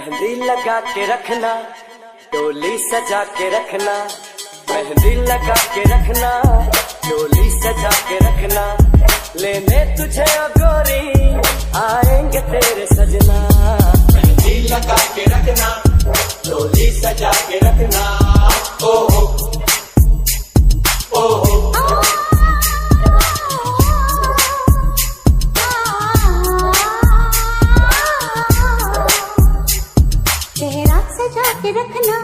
मेहंदी लगा के रखना, डोली सजा के रखना, मेहंदी लगा के रखना, डोली सजा के रखना, लेने तुझे ओ गोरी आएंगे तेरे सजना। मेहंदी लगा के रखना, डोली सजा के रखना, ओ हो ओ हो। चेहरा सजा के रखना,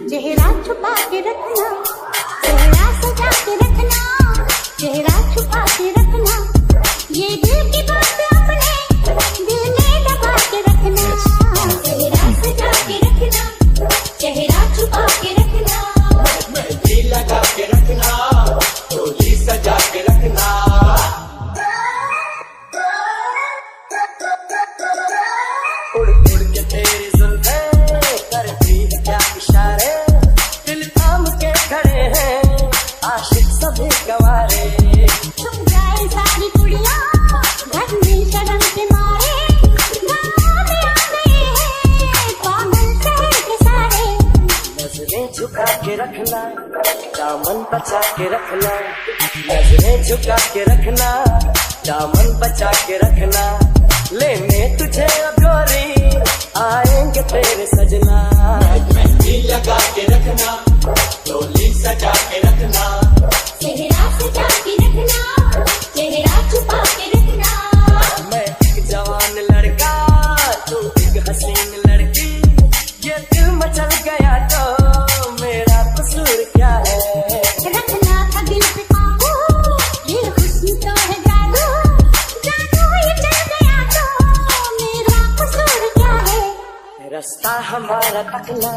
चेहरा छुपा के रखना, चेहरा सजा के रखना, चेहरा छुपा के रखना, ये दिल की बात अपने दिल में दबा के रखना। चेहरा सजा के रखना, चेहरा छुपा के रखना, मेहंदी लगा के रखना, डोली सजा के रखना। उड़ उड़ के तेरी जुल्फें करती है क्या इशारे, दिल थाम के खड़े हैं आशिक सभी गवारे। तुम जाए सारी कुड़ियाँ घर में शर्म के मारे, गाँव में आ गए हैं पागल शहर के सारे। नजरें झुका के रखना, दामन बचा के रखना, नजरें झुका के रखना, दामन बचा के रखना, लेने तुझे ओ गोरी आएंगे तेरे सजना। मेहंदी लगा के रखना, डोली सजा के रखना, चेहरा सजा के रखना, चेहरा छुपा के रखना। मैं एक जवान लड़का, तू एक हसीन लड़की, ये दिल मचल गया तो मेरा कसूर क्या है। रखना था दिल पे काबू, ये हुस्न तो है जादू, जादू ये चल गया तो मेरा कसूर क्या है। रास्ता हमारा तकना,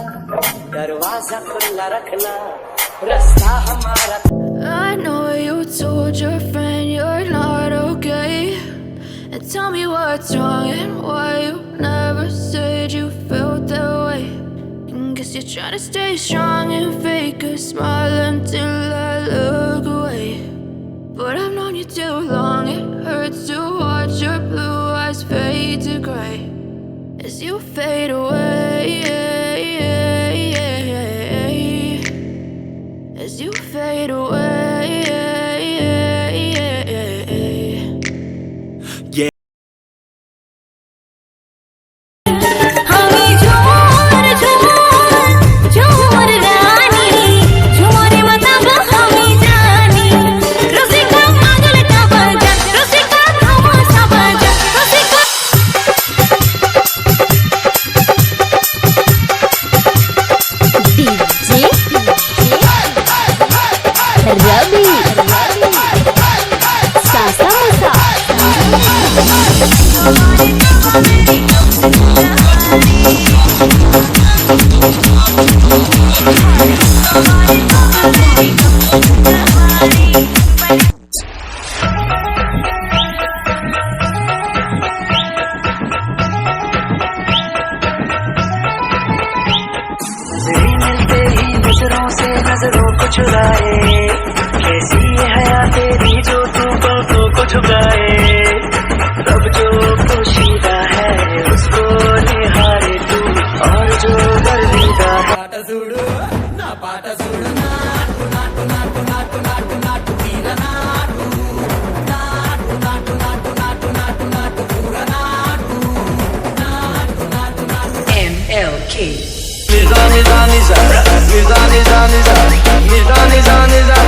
दरवाजा खुला रखना, रास्ता हमारा। I know you told your friend you're not okay, and tell me what's wrong and why you never said you felt that way. And guess you're trying to stay strong and fake a smile until I look away. But I've known you too long, it hurts to watch your blue eyes fade to gray as you fade away, as you fade away. नजरों से नजरों को चुराए, कैसी है हया तेरी जो तू पलकों को झुकाए। तब जो पोशीदा है उसको निहारे तू, और जो गर्विदा है। पाट सुडू ना पाट सुडू नाटू नाटू नाटू नाटू नाटू नाटू तीरा नाटू नाटू नाटू नाटू नाटू नाटू नाटू पूरा नाटू नाटू नाटू नाटू। MLK Mizani zani zara, mizani zani zara, mizani zani zara.